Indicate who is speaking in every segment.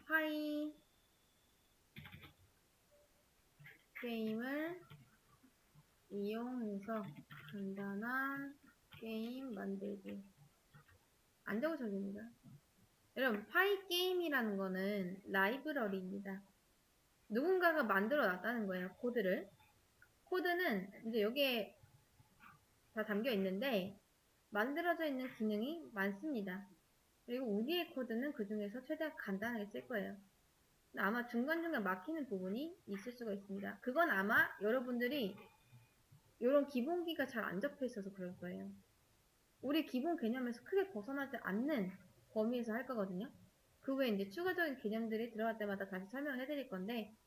Speaker 1: 파이 게임을 이용해서 간단한 게임 만들기. 안 적으셔도 됩니다. 여러분, 파이 게임이라는 거는 라이브러리입니다. 누군가가 만들어 놨다는 거예요, 코드를. 코드는 이제 여기에 다 담겨 있는데, 만들어져 있는 기능이 많습니다. 그리고 우리의 코드는 그 중에서 최대한 간단하게 쓸 거예요. 아마 중간중간 막히는 부분이 있을 수가 있습니다. 그건 아마 여러분들이 이런 기본기가 잘 안 잡혀 있어서 그럴 거예요. 우리 기본 개념에서 크게 벗어나지 않는 범위에서 할 거거든요. 그 외에 이제 추가적인 개념들이 들어갈 때마다 다시 설명을 해드릴 건데,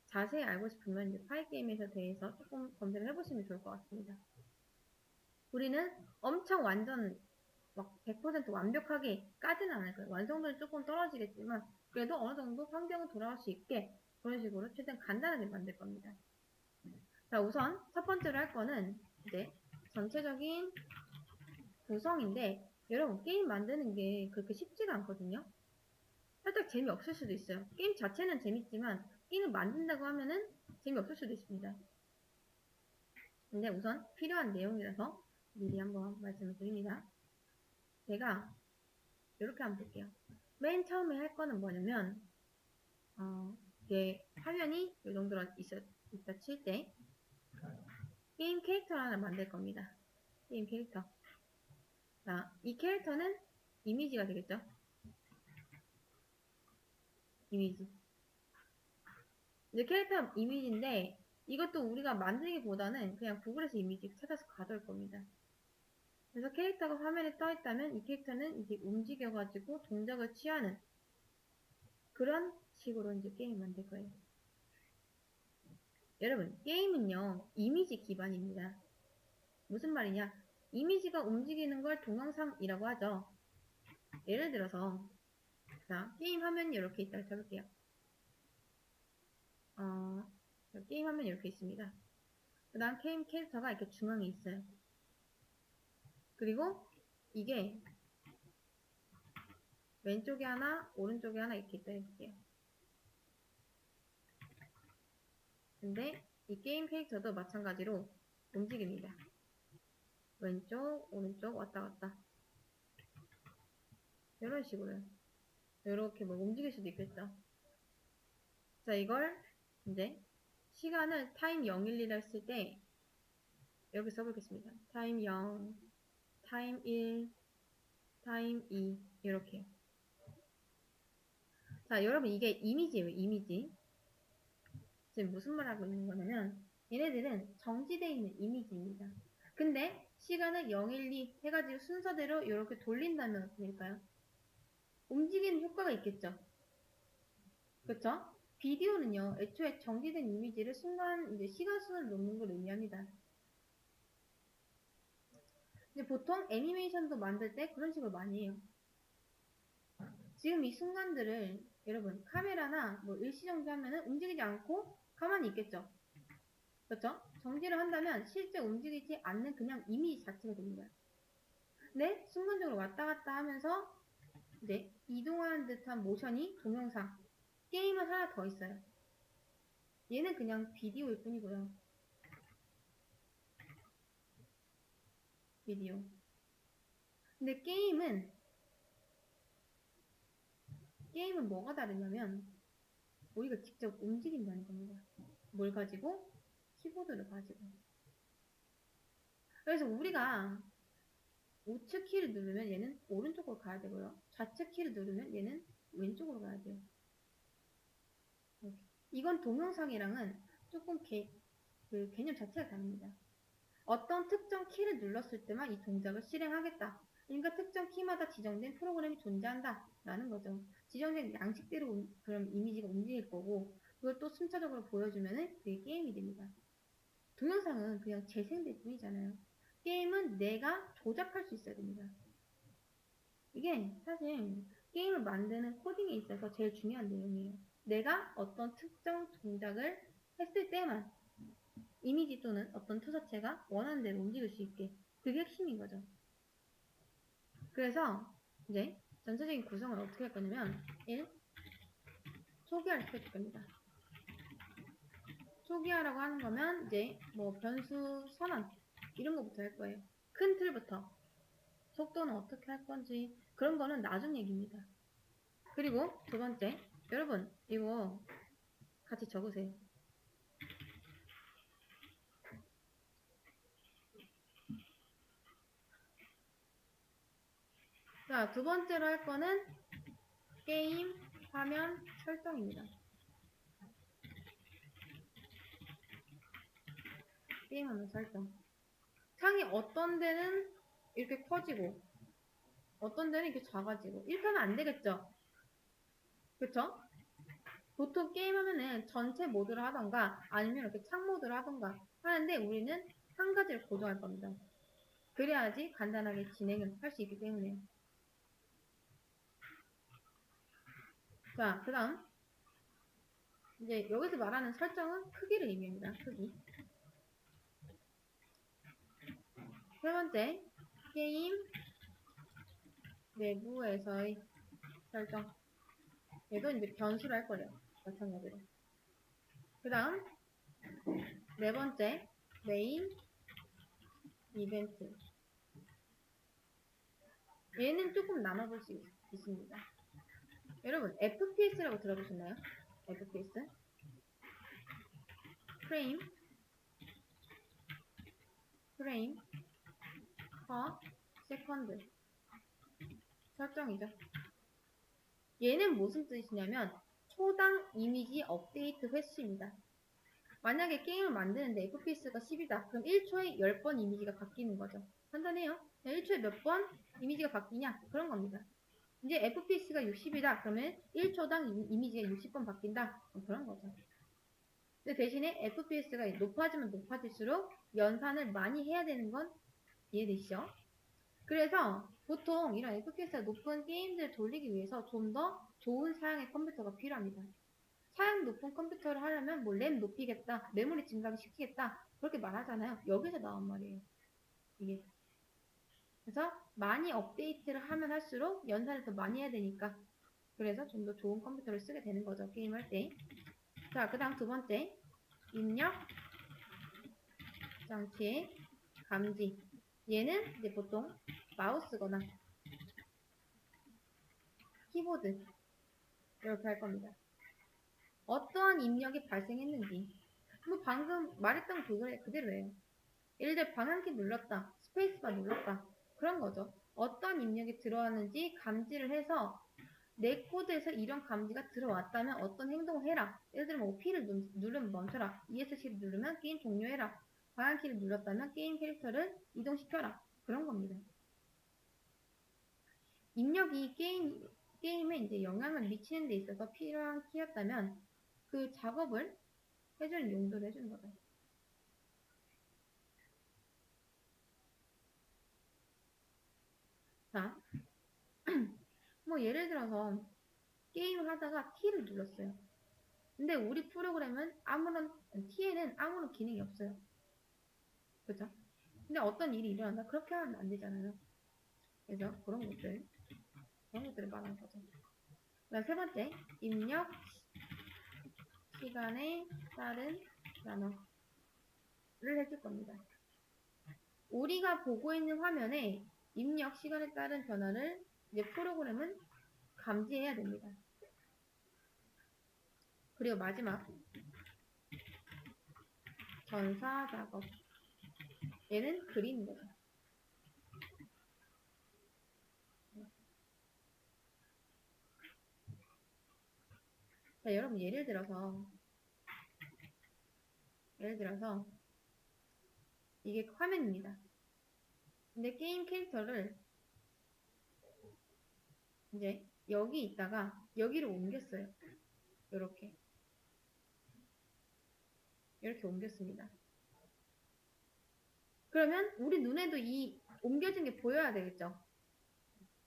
Speaker 1: 자세히 알고 싶으면 이제 파이게임에 대해서 조금 검색을 해보시면 좋을 것 같습니다. 우리는 엄청 완전 막 100% 완벽하게까지는 않을 거예요. 완성도는 조금 떨어지겠지만 그래도 어느 정도 환경은 돌아갈 수 있게 그런 식으로 최대한 간단하게 만들 겁니다. 자, 우선 첫 번째로 할 거는 이제 전체적인 구성인데, 여러분 게임 만드는 게 그렇게 쉽지가 않거든요. 살짝 재미없을 수도 있어요. 게임 자체는 재밌지만 게임을 만든다고 하면은 재미없을 수도 있습니다. 근데 우선 필요한 내용이라서 미리 한번 말씀을 드립니다. 제가 이렇게 한번 볼게요. 맨 처음에 할 거는 뭐냐면 이게 화면이 이 정도로 있다 칠 때 게임 캐릭터를 하나 만들 겁니다. 게임 캐릭터. 자, 이 캐릭터는 이미지가 되겠죠? 이미지. 이제 캐릭터 이미지인데 이것도 우리가 만들기보다는 그냥 구글에서 이미지 찾아서 가져올 겁니다. 그래서 캐릭터가 화면에 떠 있다면 이 캐릭터는 이제 움직여가지고 동작을 취하는 그런 식으로 이제 게임 만들 거예요. 여러분, 게임은요, 이미지 기반입니다. 무슨 말이냐? 이미지가 움직이는 걸 동영상이라고 하죠. 예를 들어서, 자, 게임 화면이 이렇게 있다고 쳐볼게요. 게임 화면이 이렇게 있습니다. 그 다음 게임 캐릭터가 이렇게 중앙에 있어요. 그리고 이게 왼쪽에 하나, 오른쪽에 하나 이렇게 있다 해볼게요. 근데 이 게임 캐릭터도 마찬가지로 움직입니다. 왼쪽, 오른쪽 왔다 갔다. 이런 식으로요. 이렇게 뭐 움직일 수도 있겠죠. 자, 이걸 이제 시간을 타임 012라 했을 때 이렇게 써보겠습니다. 타임 0, 타임 1, 타임 2 이렇게. 자, 여러분 이게 이미지예요. 이미지. 지금 무슨 말 하고 있는 거냐면 얘네들은 정지되어 있는 이미지입니다. 근데 시간을 012 해가지고 순서대로 이렇게 돌린다면 어떻게 될까요? 움직이는 효과가 있겠죠. 그렇죠? 비디오는요, 애초에 정지된 이미지를 순간 이제 시간순을 놓는 걸 의미합니다. 근데 보통 애니메이션도 만들 때 그런 식으로 많이 해요. 지금 이 순간들을 여러분 카메라나 뭐 일시정지 하면은 움직이지 않고 가만히 있겠죠. 그렇죠? 정지를 한다면 실제 움직이지 않는 그냥 이미지 자체가 됩니다. 근데 순간적으로 왔다 갔다 하면서 이제 이동하는 듯한 모션이 동영상. 게임은 하나 더 있어요. 얘는 그냥 비디오일 뿐이고요. 비디오. 근데 게임은 뭐가 다르냐면 우리가 직접 움직인다는 겁니다. 뭘 가지고? 키보드를 가지고. 그래서 우리가 우측 키를 누르면 얘는 오른쪽으로 가야 되고요. 좌측 키를 누르면 얘는 왼쪽으로 가야 돼요. 이렇게. 이건 동영상이랑은 조금 그 개념 자체가 다릅니다. 어떤 특정 키를 눌렀을 때만 이 동작을 실행하겠다. 그러니까 특정 키마다 지정된 프로그램이 존재한다. 라는 거죠. 지정된 양식대로 그럼 이미지가 움직일 거고 그걸 또 순차적으로 보여주면은 그게 게임이 됩니다. 동영상은 그냥 재생될 뿐이잖아요. 게임은 내가 조작할 수 있어야 됩니다. 이게 사실 게임을 만드는 코딩에 있어서 제일 중요한 내용이에요. 내가 어떤 특정 동작을 했을 때만 이미지 또는 어떤 투사체가 원하는 대로 움직일 수 있게. 그게 핵심인 거죠. 그래서 이제 전체적인 구성을 어떻게 할 거냐면 1. 초기화를 시켜줄 겁니다. 초기화라고 하는 거면 이제 뭐 변수 선언 이런 거부터 할 거예요. 큰 틀부터 속도는 어떻게 할 건지 그런 거는 나중 얘기입니다. 그리고 두 번째, 여러분 이거 같이 적으세요. 자, 두 번째로 할 거는 게임 화면 설정입니다. 게임 화면 설정. 창이 어떤 데는 이렇게 커지고 어떤 데는 이렇게 작아지고 이렇게 하면 안 되겠죠? 그쵸? 보통 게임 하면은 전체 모드로 하던가 아니면 이렇게 창 모드로 하던가 하는데 우리는 한 가지를 고정할 겁니다. 그래야지 간단하게 진행을 할 수 있기 때문에. 자, 그 다음 이제 여기서 말하는 설정은 크기를 의미합니다. 크기. 세 번째, 게임 내부에서의 설정. 얘도 이제 변수를 할 거예요. 마찬가지로. 그 다음 네 번째, 메인 이벤트. 얘는 조금 남아볼 수 있습니다. 여러분, FPS라고 들어보셨나요? FPS? 프레임, 퍼 세컨드 설정이죠. 얘는 무슨 뜻이냐면 초당 이미지 업데이트 횟수입니다. 만약에 게임을 만드는데 FPS가 10이다. 그럼 1초에 10번 이미지가 바뀌는 거죠. 간단해요. 1초에 몇 번 이미지가 바뀌냐? 그런 겁니다. 이제 FPS가 60이다. 그러면 1초당 이미지가 60번 바뀐다. 그런 거죠. 근데 대신에 FPS가 높아지면 높아질수록 연산을 많이 해야 되는 건 이해되시죠? 그래서 보통 이런 FPS가 높은 게임들을 돌리기 위해서 좀 더 좋은 사양의 컴퓨터가 필요합니다. 사양 높은 컴퓨터를 하려면 뭐 램 높이겠다, 메모리 증강시키겠다 그렇게 말하잖아요. 여기서 나온 말이에요. 이게. 그래서 많이 업데이트를 하면 할수록 연산을 더 많이 해야 되니까 그래서 좀 더 좋은 컴퓨터를 쓰게 되는 거죠. 게임할 때. 자, 그 다음 두 번째 입력 장치의 감지. 얘는 이제 보통 마우스거나 키보드 이렇게 할 겁니다. 어떠한 입력이 발생했는지 뭐 방금 말했던 그대로예요. 예를 들어 방향키 눌렀다, 스페이스바 눌렀다 그런 거죠. 어떤 입력이 들어왔는지 감지를 해서 내 코드에서 이런 감지가 들어왔다면 어떤 행동을 해라. 예를 들면 뭐 P를 누르면 멈춰라. ESC를 누르면 게임 종료해라. 방향키를 눌렀다면 게임 캐릭터를 이동시켜라. 그런 겁니다. 입력이 게임에 이제 영향을 미치는 데 있어서 필요한 키였다면 그 작업을 해주는 용도를 해주는 거죠. 자, 뭐 예를 들어서 게임을 하다가 T를 눌렀어요. 근데 우리 프로그램은 T에는 아무런 기능이 없어요. 그죠? 근데 어떤 일이 일어난다? 그렇게 하면 안 되잖아요. 그래서 그런 것들을 말하는 거죠. 그다음 세 번째, 입력 시간에 따른 단어를 해줄 겁니다. 우리가 보고 있는 화면에 입력 시간에 따른 변화를 이제 프로그램은 감지해야 됩니다. 그리고 마지막 전사 작업. 얘는 그리는 거죠. 자, 여러분 예를 들어서 이게 화면입니다. 근데 게임 캐릭터를 이제 여기 있다가 여기로 옮겼어요. 이렇게 옮겼습니다. 그러면 우리 눈에도 이 옮겨진 게 보여야 되겠죠?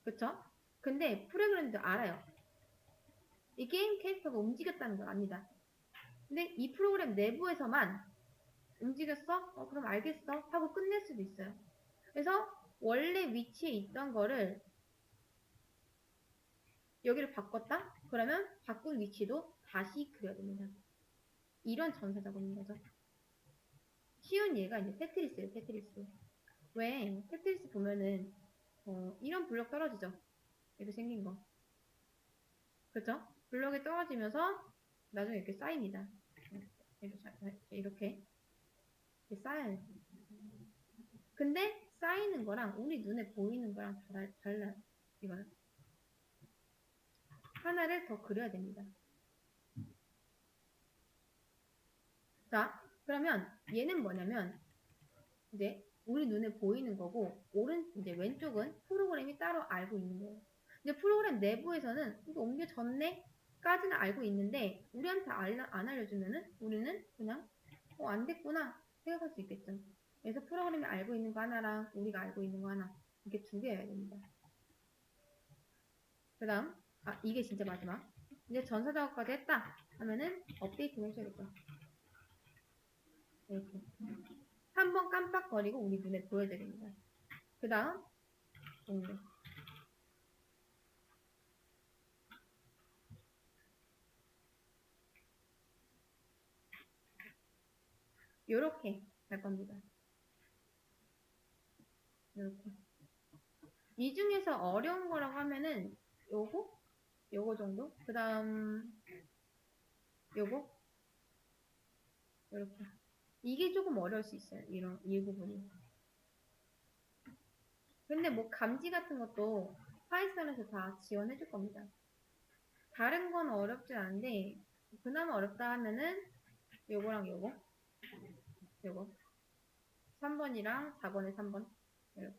Speaker 1: 그쵸? 근데 프로그램도 알아요. 이 게임 캐릭터가 움직였다는 걸 압니다. 근데 이 프로그램 내부에서만 움직였어? 그럼 알겠어? 하고 끝낼 수도 있어요. 그래서 원래 위치에 있던 거를 여기를 바꿨다? 그러면 바꾼 위치도 다시 그려야 됩니다. 이런 전사 작업인 거죠. 쉬운 예가 이제 테트리스예요, 테트리스. 왜 테트리스 보면은 이런 블럭 떨어지죠? 이렇게 생긴 거. 그렇죠? 블럭이 떨어지면서 나중에 이렇게 쌓입니다. 이렇게 쌓여요. 근데 쌓이는 거랑 우리 눈에 보이는 거랑 달라요. 이거는. 하나를 더 그려야 됩니다. 자, 그러면 얘는 뭐냐면 이제 우리 눈에 보이는 거고 이제 왼쪽은 프로그램이 따로 알고 있는 거예요. 이제 프로그램 내부에서는 이거 옮겨졌네? 까지는 알고 있는데 우리한테 안 알려주면은 우리는 그냥 안 됐구나 생각할 수 있겠죠. 그래서 프로그램이 알고 있는 거 하나랑 우리가 알고 있는 거 하나 이렇게 두 개여야 됩니다. 그 다음 이게 진짜 마지막. 이제 전사 작업까지 했다 하면은 업데이트를 해줘야겠죠. 이렇게 한 번 깜빡거리고 우리 눈에 보여야 됩니다. 그 다음 동료. 요렇게 할 겁니다. 요렇게. 이 중에서 어려운 거라고 하면은 요거 정도? 그 다음 요거 요렇게. 이게 조금 어려울 수 있어요. 이 부분이. 근데 뭐 감지 같은 것도 파이썬에서 다 지원해 줄 겁니다. 다른 건 어렵진 않은데 그나마 어렵다 하면은 요거랑 요거 3번이랑 4번에 3번 이렇게.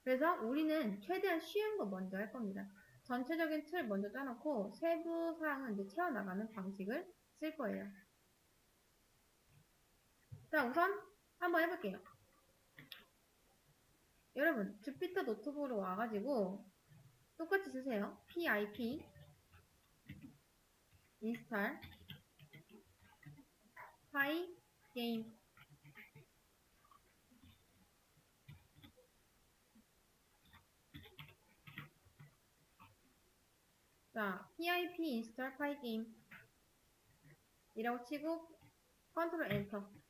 Speaker 1: 그래서 우리는 최대한 쉬운 거 먼저 할 겁니다. 전체적인 틀 먼저 짜놓고 세부 사항은 이제 채워나가는 방식을 쓸 거예요. 자, 우선 한번 해볼게요. 여러분, 주피터 노트북으로 와가지고 똑같이 쓰세요. pip install pygame. 자, pip install pygame 이라고 치고 컨트롤 엔터.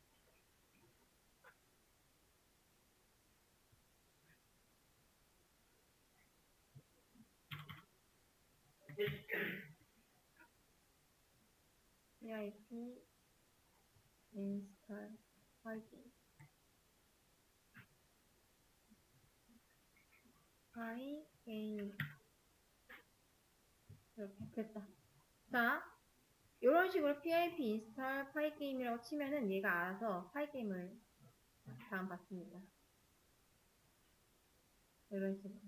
Speaker 1: pip install pygame 이렇게 됐다. 자, 이런 식으로 pip install pygame이라고 치면은 얘가 알아서 pygame을 다음 받습니다. 이런 식으로.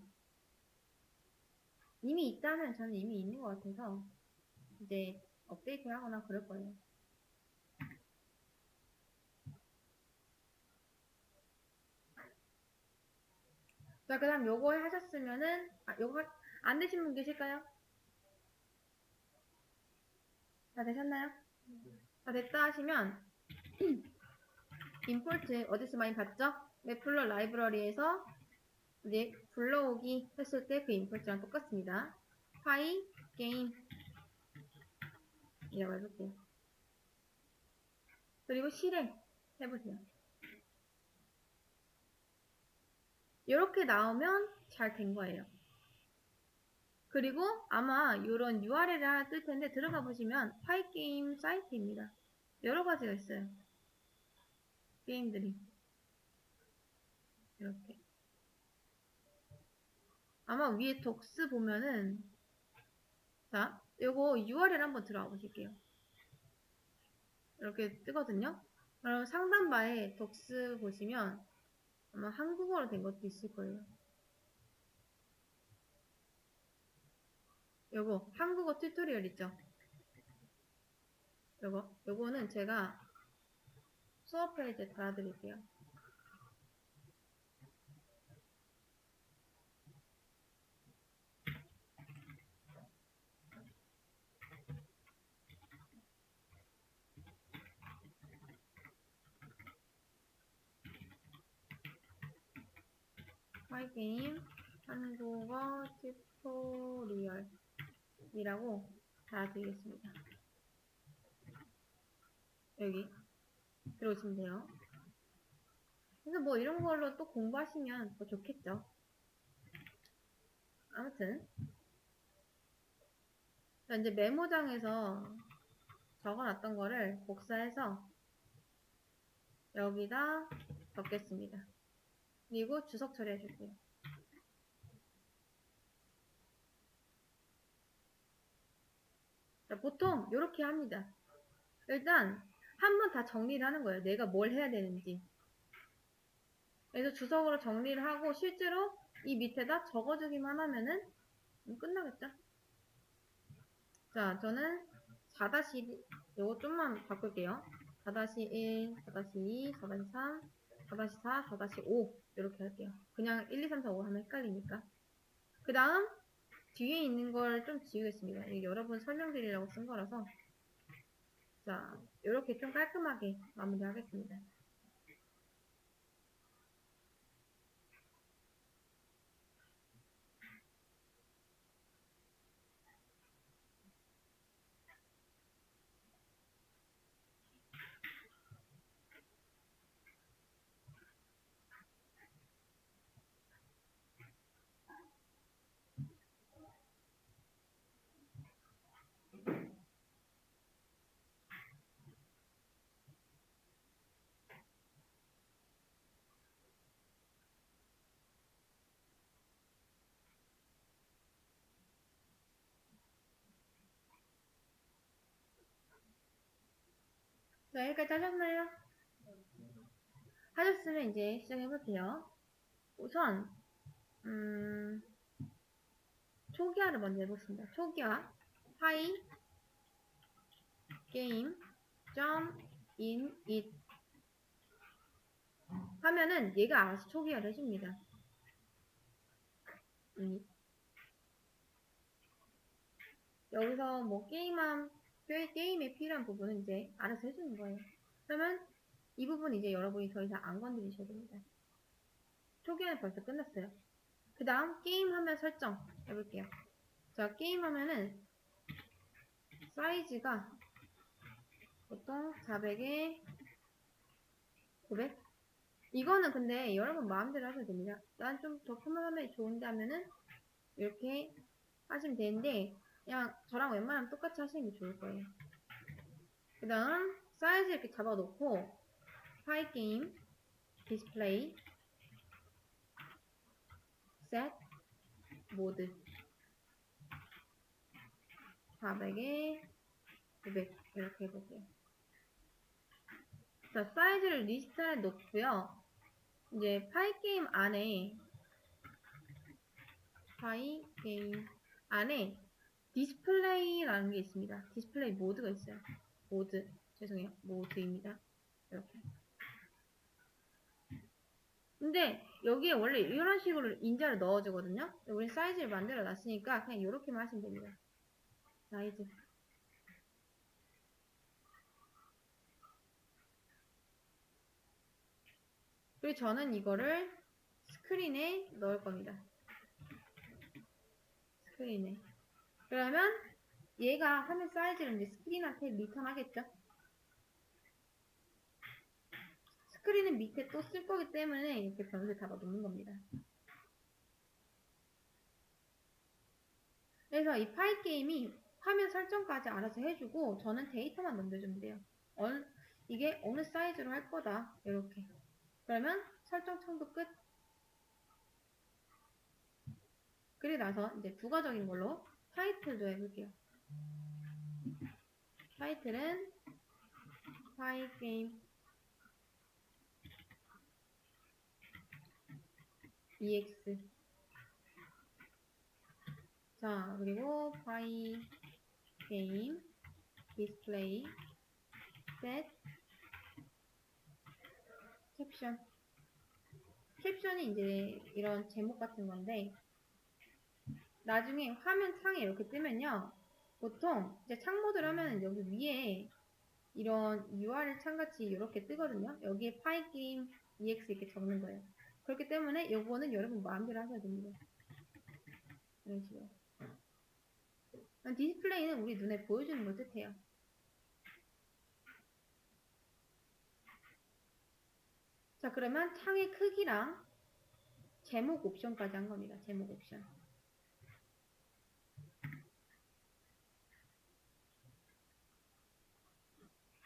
Speaker 1: 이미 있다면 저는 이미 있는 것 같아서 이제 업데이트 하거나 그럴 거예요. 자, 그 다음 요거 하셨으면은, 요거 안 되신 분 계실까요? 다 되셨나요? 다 됐다 하시면, 임포트 어디서 많이 봤죠? 웹플러 라이브러리에서 이제 불러오기 했을 때 그 임포트랑 똑같습니다. 파이 게임 이라고 해볼게요. 그리고 실행 해보세요. 이렇게 나오면 잘 된 거예요. 그리고 아마 이런 URL을 하나 뜰 텐데 들어가 보시면 파이게임 사이트입니다. 여러 가지가 있어요. 게임들이. 이렇게. 아마 위에 독스 보면은 자, 요거 URL 한번 들어가 보실게요. 이렇게 뜨거든요. 그럼 상단바에 독스 보시면 아마 한국어로 된 것도 있을 거예요. 요거 한국어 튜토리얼 있죠? 요거는 제가 수업 페이지에 달아드릴게요. 파이게임 한국어 튜토리얼 튜토리얼이라고 달아드리겠습니다. 여기 들어오시면 돼요. 그래서 뭐 이런 걸로 또 공부하시면 더 좋겠죠. 아무튼 이제 메모장에서 적어놨던 거를 복사해서 여기다 적겠습니다. 그리고 주석 처리해 줄게요. 자, 보통 이렇게 합니다. 일단 한번 다 정리를 하는 거예요. 내가 뭘 해야 되는지. 그래서 주석으로 정리를 하고 실제로 이 밑에다 적어주기만 하면은 끝나겠죠. 자, 저는 4-1 요거 좀만 바꿀게요. 4-1, 4-2, 4-3, 4-4, 4-5 이렇게 할게요. 그냥 1, 2, 3, 4, 5 하면 헷갈리니까. 그 다음 뒤에 있는 걸 좀 지우겠습니다. 이게 여러분 설명드리려고 쓴 거라서. 자, 이렇게 좀 깔끔하게 마무리하겠습니다. 자, 여기까지 하셨나요? 하셨으면 이제 시작해볼게요. 우선 초기화를 먼저 해보겠습니다. 초기화 파이 게임 점 init 하면은 얘가 알아서 초기화를 해줍니다. 여기서 뭐 게임에 필요한 부분은 이제 알아서 해주는 거예요. 그러면 이 부분 이제 여러분이 더 이상 안 건드리셔도 됩니다. 초기화는 벌써 끝났어요. 그 다음 게임 화면 설정 해볼게요. 자, 게임 화면은 사이즈가 보통 400에 900? 이거는 근데 여러분 마음대로 하셔도 됩니다. 난 좀 더 큰 화면이 좋은데 하면은 이렇게 하시면 되는데 그냥 저랑 웬만하면 똑같이 하시는 게 좋을 거예요. 그 다음 사이즈 이렇게 잡아놓고 파이 게임 디스플레이 셋 모드 400에 900 이렇게 해볼게요. 자, 사이즈를 리스트에 놓고요. 이제 파이 게임 안에 디스플레이라는 게 있습니다. 디스플레이 모드가 있어요. 모드입니다. 이렇게. 근데 여기에 원래 이런 식으로 인자를 넣어주거든요. 우리 사이즈를 만들어 놨으니까 그냥 이렇게만 하시면 됩니다. 사이즈. 그리고 저는 이거를 스크린에 넣을 겁니다. 스크린에. 그러면 얘가 화면 사이즈를 이제 스크린한테 리턴 하겠죠? 스크린은 밑에 또 쓸 거기 때문에 이렇게 변수에 잡아 놓는 겁니다. 그래서 이 파이 게임이 화면 설정까지 알아서 해주고 저는 데이터만 넘겨주면 돼요. 이게 어느 사이즈로 할 거다. 이렇게. 그러면 설정 창도 끝. 그리고 나서 이제 부가적인 걸로 타이틀도 해볼게요. 타이틀은 파이 게임 EX. 자, 그리고 파이 게임 디스플레이 셋 캡션. 캡션이 이제 이런 제목 같은 건데 나중에 화면 창에 이렇게 뜨면요. 보통 이제 창 모드를 하면 여기 위에 이런 URL 창같이 이렇게 뜨거든요. 여기에 파이 게임 EX 이렇게 적는 거예요. 그렇기 때문에 요거는 여러분 마음대로 하셔야 됩니다. 이런 식으로. 디스플레이는 우리 눈에 보여주는 걸 뜻해요. 자, 그러면 창의 크기랑 제목 옵션까지 한 겁니다. 제목 옵션.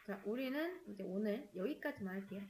Speaker 1: 자, 우리는 이제 오늘 여기까지만 할게요.